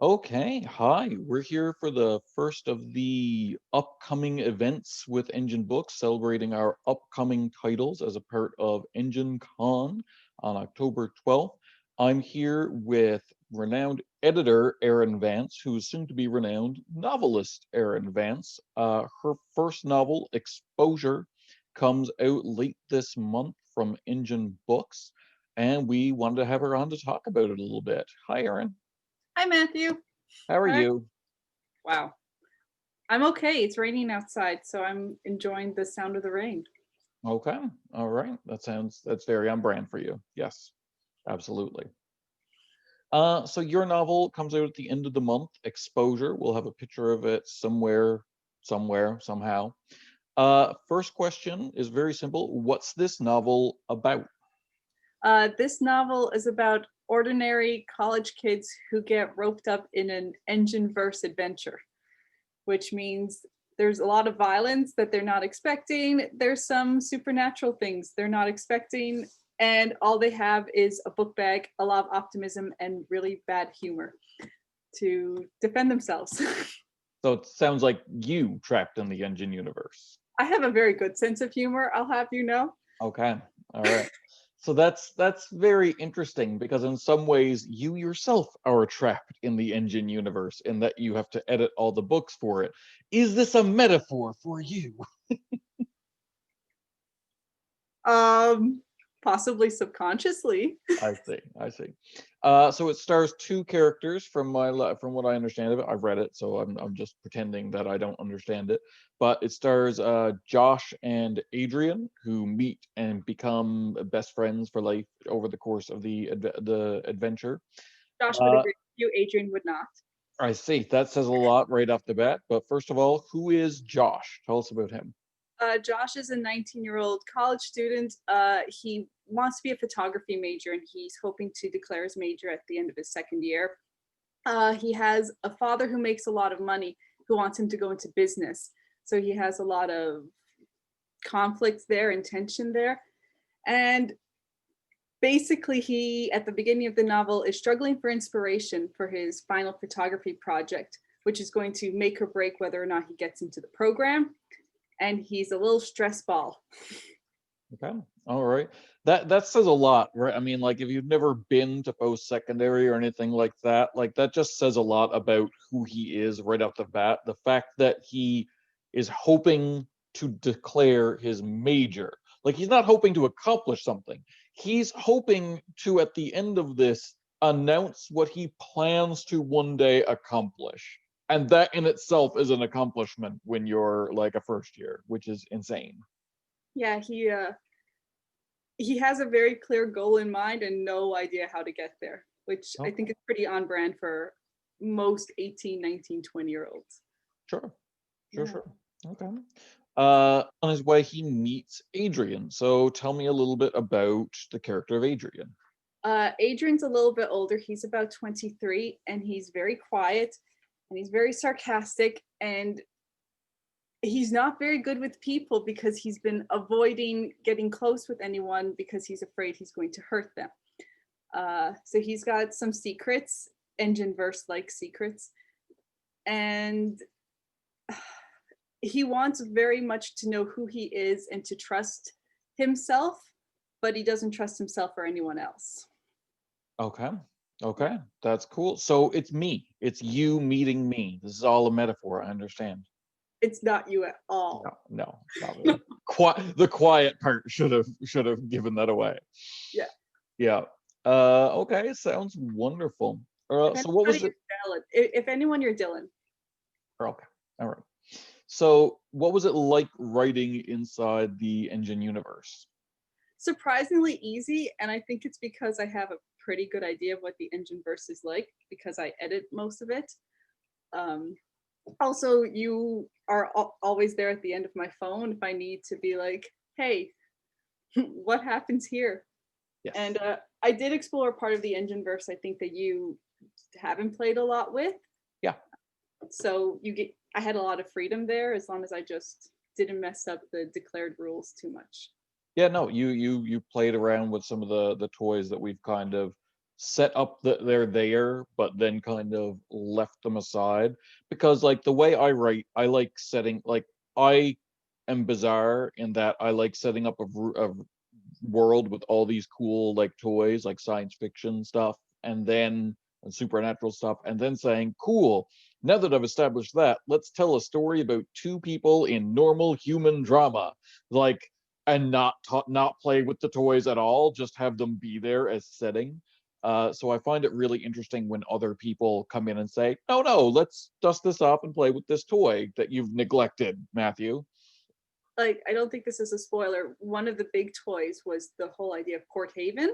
Okay, hi. We're here for the first of the upcoming events with Engine Books, celebrating our upcoming titles as a part of Engine Con on October 12th. I'm here with renowned editor Erin Vance, who is soon to be renowned novelist Erin Vance. Her first novel, Exposure, comes out late this month from Engine Books, and we wanted to have her on to talk about it a little bit. Hi, Erin. Hi, Matthew. How are All right. you? Wow. I'm okay. It's raining outside, so I'm enjoying the sound of the rain. Okay. All right. That's very on brand for you. Yes, absolutely. So your novel comes out at the end of the month, Exposure. We'll have a picture of it somewhere, somehow. First question is very simple. What's this novel about? This novel is about ordinary college kids who get roped up in an engineverse adventure, which means there's a lot of violence that they're not expecting. There's some supernatural things they're not expecting. And all they have is a book bag, a lot of optimism, and really bad humor to defend themselves. So it sounds like you trapped in the engine universe. I have a very good sense of humor, I'll have you know. Okay. All right. So that's very interesting because in some ways you yourself are trapped in the engine universe in that you have to edit all the books for it. Is this a metaphor for you? Um, Possibly subconsciously. I see. I see. So it stars two characters from what I understand of it. I've read it, so I'm just pretending that I don't understand it. But it stars Josh and Adrian, who meet and become best friends for life over the course of the adventure. Josh would Uh, agree with you, Adrian would not. I see. That says a lot right off the bat. But first of all, who is Josh? Tell us about him. Josh is a 19-year-old college student. He wants to be a photography major and he's hoping to declare his major at the end of his second year. He has a father who makes a lot of money who wants him to go into business. So he has a lot of conflicts there and tension there. And basically, he, at the beginning of the novel, is struggling for inspiration for his final photography project, which is going to make or break whether or not he gets into the program. And he's a little stress ball. Okay. All right. That says a lot, right? I mean, like if you've never been to post-secondary or anything like that just says a lot about who he is right off the bat. The fact that he is hoping to declare his major. Like he's not hoping to accomplish something. He's hoping to, at the end of this, announce what he plans to one day accomplish. And that in itself is an accomplishment when you're like a first year, which is insane. Yeah, he has a very clear goal in mind and no idea how to get there, which I think Okay. is pretty on brand for most 18, 19, 20-year olds. Sure. Sure, Yeah. sure. Okay. On his way, he meets Adrian. So tell me a little bit about the character of Adrian. Adrian's a little bit older. He's about 23 and he's very quiet and he's very sarcastic and he's not very good with people because he's been avoiding getting close with anyone because he's afraid he's going to hurt them. So he's got some secrets, engine verse like secrets, and he wants very much to know who he is and to trust himself, but he doesn't trust himself or anyone else. Okay. Okay. That's cool. So it's me. It's you meeting me. This is all a metaphor. I understand. It's not you at all. No, no, not really. The quiet part should have given that away. Yeah. Yeah. Okay. Sounds wonderful. If So what anybody, was it? you're Dylan. If anyone, you're Dylan. Okay. All right. So what was it like writing inside the engine universe? Surprisingly easy, and I think it's because I have a pretty good idea of what the engine verse is like because I edit most of it. Um, Also, you are always there at the end of my phone if I need to be like, hey, what happens here? Yes. And I did explore part of the engine verse I think that you haven't played a lot with. Yeah. So I had a lot of freedom there as long as I just didn't mess up the declared rules too much. Yeah, no, you played around with some of the toys that we've kind of set up that they're there, but then kind of left them aside. Because like the way I write, I like setting like I am bizarre in that I like setting up a world with all these cool like toys, like science fiction stuff, and then and supernatural stuff, and then saying, cool, now that I've established that, let's tell a story about two people in normal human drama. Like, and not play with the toys at all, just have them be there as setting. So I find it really interesting when other people come in and say, no, no, let's dust this off and play with this toy that you've neglected, Matthew. Like, I don't think this is a spoiler. One of the big toys was the whole idea of Port Haven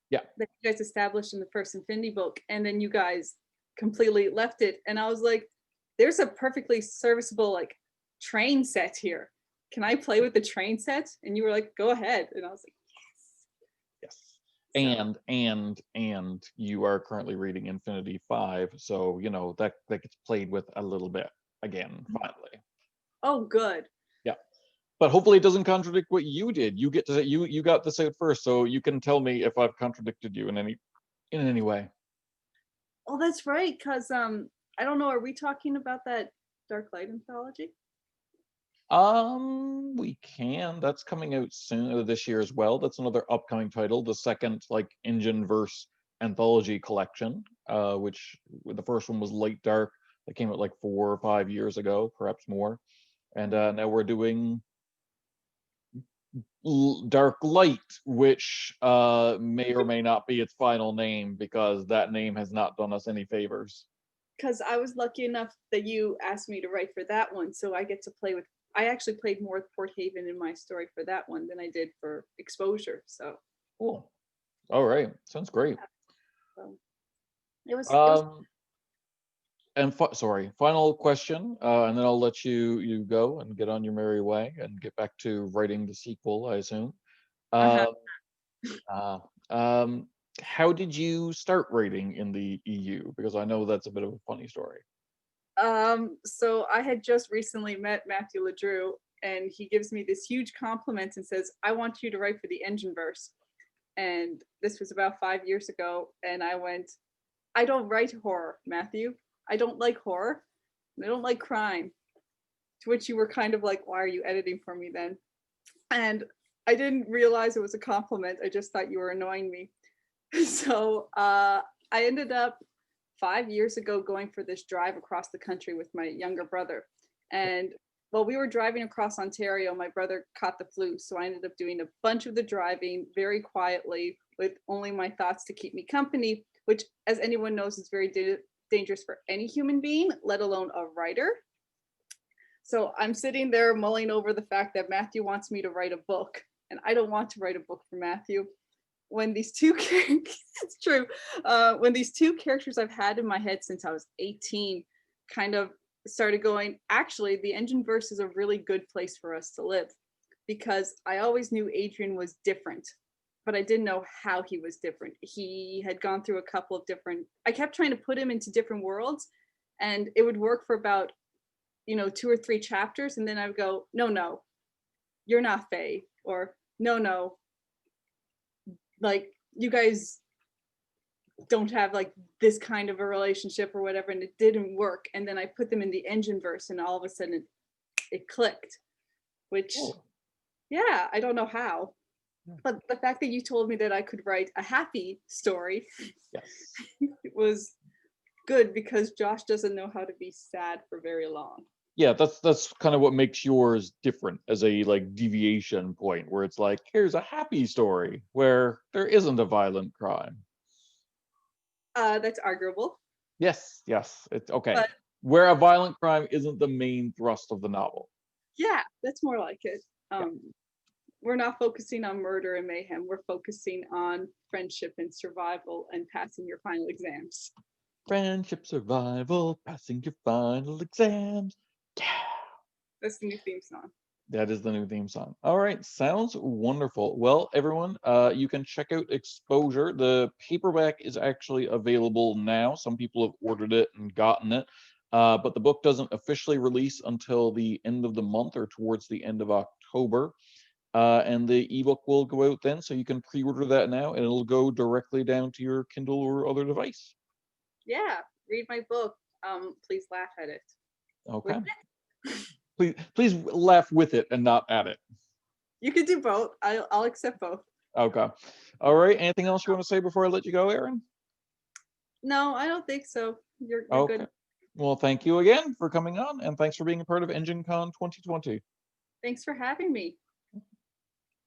Yeah. that you guys established in the first Infinity book, and then you guys completely left it. And I was like, there's a perfectly serviceable like train set here. Can I play with the train set? And you were like, go ahead. And I was like, Yes. so And you are currently reading Infinity 5, so you know that gets played with a little bit again, finally. oh good. Yeah. But hopefully it doesn't contradict what you did. You get to you got this out first, so you can tell me if I've contradicted you in any way. Oh, that's right. Cause I don't know, are we talking about that Dark Light anthology? We can. That's coming out soon this year as well. That's another upcoming title, the second like engineverse anthology collection, which the first one was Light Dark, that came out like 4 or 5 years ago, perhaps more. And now we're doing Dark Light, which may or may not be its final name because that name has not done us any favors. Because I was lucky enough that you asked me to write for that one, so I get to play with. I actually played more with Port Haven in my story for that one than I did for Exposure. So, Cool. All right. Sounds great. so it was Um, and sorry, final question, and then I'll let you go and get on your merry way and get back to writing the sequel, I assume. uh-huh. Uh, uh, um, how did you start writing in the EU? Because I know that's a bit of a funny story. So I had just recently met Matthew Ledrew, and he gives me this huge compliment and says, "I want you to write for the Engineverse." And this was about 5 years ago, and I went, "I don't write horror, Matthew. I don't like horror. I don't like crime." To which you were kind of like, "Why are you editing for me then?" And I didn't realize it was a compliment. I just thought you were annoying me. So I ended up 5 years ago going for this drive across the country with my younger brother. And while we were driving across Ontario, my brother caught the flu. So I ended up doing a bunch of the driving very quietly with only my thoughts to keep me company, which, as anyone knows, is very dangerous for any human being, let alone a writer. So I'm sitting there mulling over the fact that Matthew wants me to write a book, and I don't want to write a book for Matthew. When these two it's true. When these two characters I've had in my head since I was 18 kind of started going, actually, the Engine verse is a really good place for us to live, because I always knew Adrian was different, but I didn't know how he was different. He had gone through a couple of different, I kept trying to put him into different worlds, and it would work for about 2 or 3 chapters, and then I would go, no, no, you're not Faye, or no, no, like you guys don't have like this kind of a relationship or whatever, and it didn't work. And then I put them in the engine verse, and all of a sudden it clicked. Which, Oh, yeah, I don't know how, yeah. but the fact that you told me that I could write a happy story, Yes. it was good, because Josh doesn't know how to be sad for very long. Yeah, that's kind of what makes yours different as a like deviation point, where it's like, here's a happy story where there isn't a violent crime. That's arguable, Yes, yes, it's okay. but Where a violent crime isn't the main thrust of the novel. yeah, that's more like it. Yeah. We're not focusing on murder and mayhem. We're focusing on friendship and survival and passing your final exams. Friendship, survival, passing your final exams. Yeah. That's the new theme song. That is the new theme song. All right, sounds wonderful. Well, everyone, you can check out Exposure. The paperback is actually available now. Some people have ordered it and gotten it, but the book doesn't officially release until the end of the month or towards the end of October. And the ebook will go out then, so you can pre-order that now, and it'll go directly down to your Kindle or other device. Yeah, read my book. Please laugh at it. With Okay. it. Please laugh with it and not at it. You can do both. I'll accept both. Okay. All right. Anything else you want to say before I let you go, Erin? No, I don't think so. You're Okay. good. Well, thank you again for coming on, and thanks for being a part of EngineCon 2020. Thanks for having me.